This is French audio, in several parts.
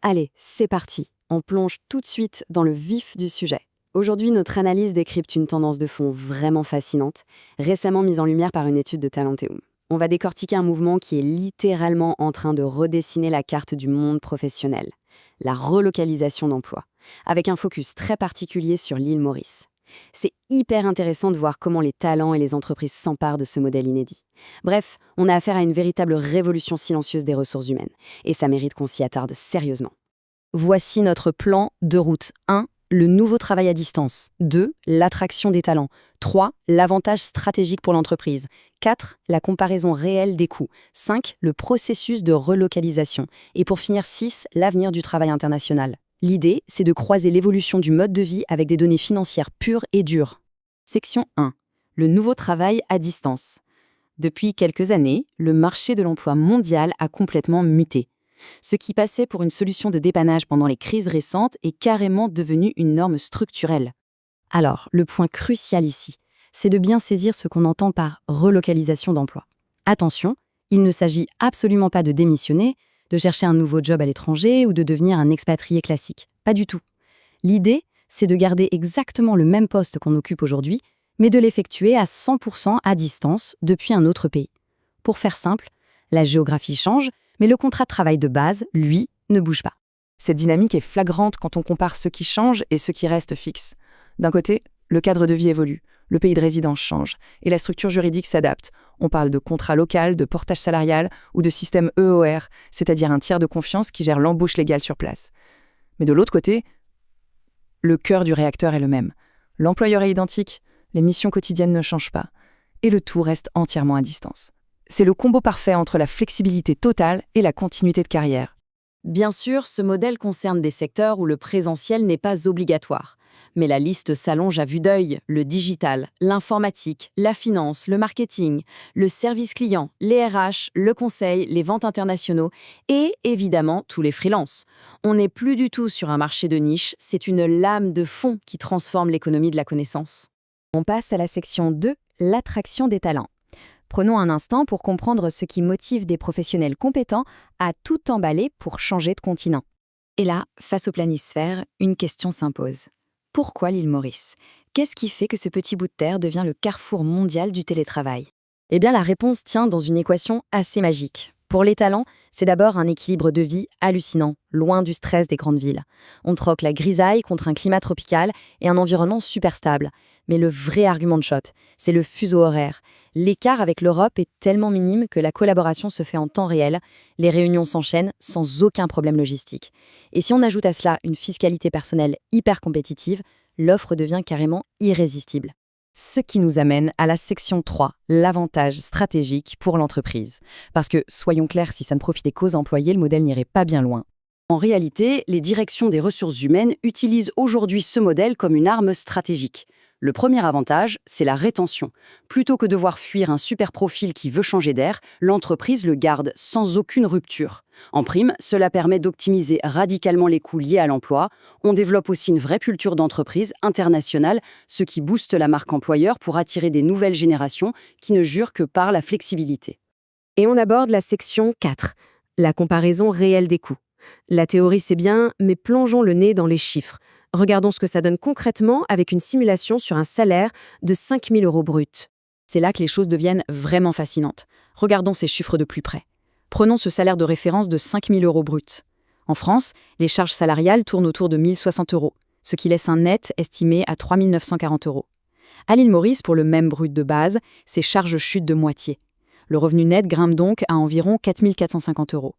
Allez, c'est parti. On plonge tout de suite dans le vif du sujet. Aujourd'hui, notre analyse décrypte une tendance de fond vraiment fascinante, récemment mise en lumière par une étude de Talenteum. On va décortiquer un mouvement qui est littéralement en train de redessiner la carte du monde professionnel, la relocalisation d'emplois, avec un focus très particulier sur l'île Maurice. C'est hyper intéressant de voir comment les talents et les entreprises s'emparent de ce modèle inédit. Bref, on a affaire à une véritable révolution silencieuse des ressources humaines, et ça mérite qu'on s'y attarde sérieusement. Voici notre plan de route. 1. Le nouveau travail à distance. 2. L'attraction des talents. 3. L'avantage stratégique pour l'entreprise. 4. La comparaison réelle des coûts. 5. Le processus de relocalisation. Et pour finir, 6. L'avenir du travail international. L'idée, c'est de croiser l'évolution du mode de vie avec des données financières pures et dures. Section 1. Le nouveau travail à distance. Depuis quelques années, le marché de l'emploi mondial a complètement muté. Ce qui passait pour une solution de dépannage pendant les crises récentes est carrément devenu une norme structurelle. Alors, le point crucial ici, c'est de bien saisir ce qu'on entend par relocalisation d'emploi. Attention, il ne s'agit absolument pas de démissionner, de chercher un nouveau job à l'étranger ou de devenir un expatrié classique. Pas du tout. L'idée, c'est de garder exactement le même poste qu'on occupe aujourd'hui, mais de l'effectuer à 100% à distance depuis un autre pays. Pour faire simple, la géographie change, mais le contrat de travail de base, lui, ne bouge pas. Cette dynamique est flagrante quand on compare ce qui change et ce qui reste fixe. D'un côté, le cadre de vie évolue, le pays de résidence change, et la structure juridique s'adapte. On parle de contrat local, de portage salarial ou de système EOR, c'est-à-dire un tiers de confiance qui gère l'embauche légale sur place. Mais de l'autre côté, le cœur du réacteur est le même. L'employeur est identique, les missions quotidiennes ne changent pas, et le tout reste entièrement à distance. C'est le combo parfait entre la flexibilité totale et la continuité de carrière. Bien sûr, ce modèle concerne des secteurs où le présentiel n'est pas obligatoire. Mais la liste s'allonge à vue d'œil. Le digital, l'informatique, la finance, le marketing, le service client, les RH, le conseil, les ventes internationaux et, évidemment, tous les freelances. On n'est plus du tout sur un marché de niche, c'est une lame de fond qui transforme l'économie de la connaissance. On passe à la section 2, l'attraction des talents. Prenons un instant pour comprendre ce qui motive des professionnels compétents à tout emballer pour changer de continent. Et là, face au planisphère, une question s'impose. Pourquoi l'île Maurice? Qu'est-ce qui fait que ce petit bout de terre devient le carrefour mondial du télétravail? Eh bien, la réponse tient dans une équation assez magique. Pour les talents, c'est d'abord un équilibre de vie hallucinant, loin du stress des grandes villes. On troque la grisaille contre un climat tropical et un environnement super stable. Mais le vrai argument de choc, c'est le fuseau horaire. L'écart avec l'Europe est tellement minime que la collaboration se fait en temps réel, les réunions s'enchaînent sans aucun problème logistique. Et si on ajoute à cela une fiscalité personnelle hyper compétitive, l'offre devient carrément irrésistible. Ce qui nous amène à la section 3, l'avantage stratégique pour l'entreprise. Parce que, soyons clairs, si ça ne profitait qu'aux employés, le modèle n'irait pas bien loin. En réalité, les directions des ressources humaines utilisent aujourd'hui ce modèle comme une arme stratégique. Le premier avantage, c'est la rétention. Plutôt que de devoir fuir un super profil qui veut changer d'air, l'entreprise le garde sans aucune rupture. En prime, cela permet d'optimiser radicalement les coûts liés à l'emploi. On développe aussi une vraie culture d'entreprise internationale, ce qui booste la marque employeur pour attirer des nouvelles générations qui ne jurent que par la flexibilité. Et on aborde la section 4, la comparaison réelle des coûts. La théorie c'est bien, mais plongeons le nez dans les chiffres. Regardons ce que ça donne concrètement avec une simulation sur un salaire de 5 000 € brut. C'est là que les choses deviennent vraiment fascinantes. Regardons ces chiffres de plus près. Prenons ce salaire de référence de 5 000 € brut. En France, les charges salariales tournent autour de 1 060 €, ce qui laisse un net estimé à 3 940 €. À l'île Maurice, pour le même brut de base, ces charges chutent de moitié. Le revenu net grimpe donc à environ 4 450 €.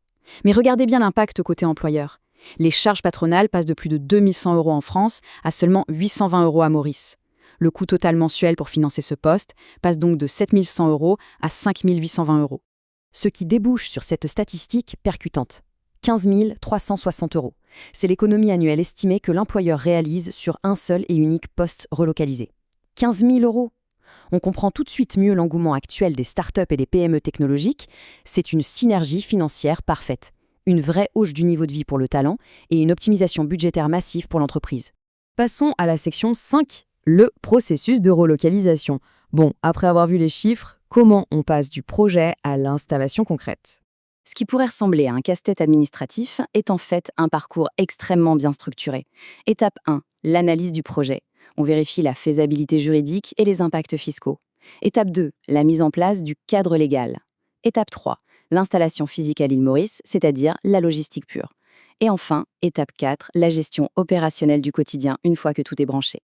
Mais regardez bien l'impact côté employeur. Les charges patronales passent de plus de 2 100 € en France à seulement 820 € à Maurice. Le coût total mensuel pour financer ce poste passe donc de 7 100 € à 5 820 €. Ce qui débouche sur cette statistique percutante. 15 360 €. C'est l'économie annuelle estimée que l'employeur réalise sur un seul et unique poste relocalisé. 15 000 €. On comprend tout de suite mieux l'engouement actuel des startups et des PME technologiques. C'est une synergie financière parfaite. Une vraie hausse du niveau de vie pour le talent et une optimisation budgétaire massive pour l'entreprise. Passons à la section 5, le processus de relocalisation. Bon, après avoir vu les chiffres, comment on passe du projet à l'installation concrète? Ce qui pourrait ressembler à un casse-tête administratif est en fait un parcours extrêmement bien structuré. Étape 1, l'analyse du projet. On vérifie la faisabilité juridique et les impacts fiscaux. Étape 2, la mise en place du cadre légal. Étape 3, l'installation physique à l'île Maurice, c'est-à-dire la logistique pure. Et enfin, étape 4, la gestion opérationnelle du quotidien une fois que tout est branché.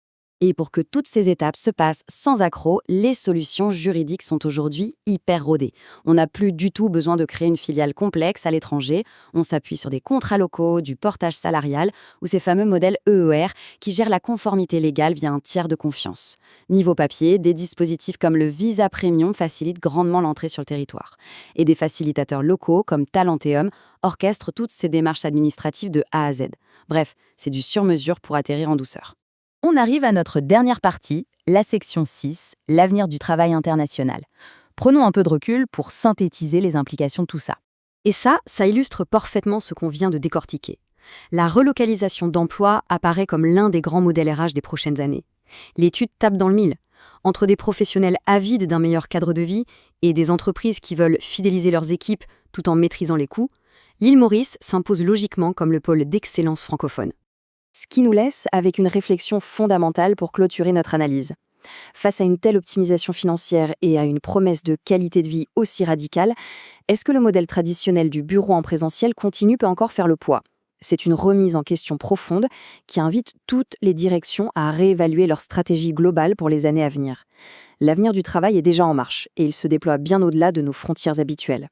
Et pour que toutes ces étapes se passent sans accroc, les solutions juridiques sont aujourd'hui hyper rodées. On n'a plus du tout besoin de créer une filiale complexe à l'étranger. On s'appuie sur des contrats locaux, du portage salarial ou ces fameux modèles EER qui gèrent la conformité légale via un tiers de confiance. Niveau papier, des dispositifs comme le Visa Premium facilitent grandement l'entrée sur le territoire. Et des facilitateurs locaux comme Talenteum orchestrent toutes ces démarches administratives de A à Z. Bref, c'est du sur-mesure pour atterrir en douceur. On arrive à notre dernière partie, la section 6, l'avenir du travail international. Prenons un peu de recul pour synthétiser les implications de tout ça. Et ça illustre parfaitement ce qu'on vient de décortiquer. La relocalisation d'emplois apparaît comme l'un des grands modèles RH des prochaines années. L'étude tape dans le mille. Entre des professionnels avides d'un meilleur cadre de vie et des entreprises qui veulent fidéliser leurs équipes tout en maîtrisant les coûts, l'île Maurice s'impose logiquement comme le pôle d'excellence francophone. Ce qui nous laisse avec une réflexion fondamentale pour clôturer notre analyse. Face à une telle optimisation financière et à une promesse de qualité de vie aussi radicale, est-ce que le modèle traditionnel du bureau en présentiel peut encore faire le poids ? C'est une remise en question profonde qui invite toutes les directions à réévaluer leur stratégie globale pour les années à venir. L'avenir du travail est déjà en marche et il se déploie bien au-delà de nos frontières habituelles.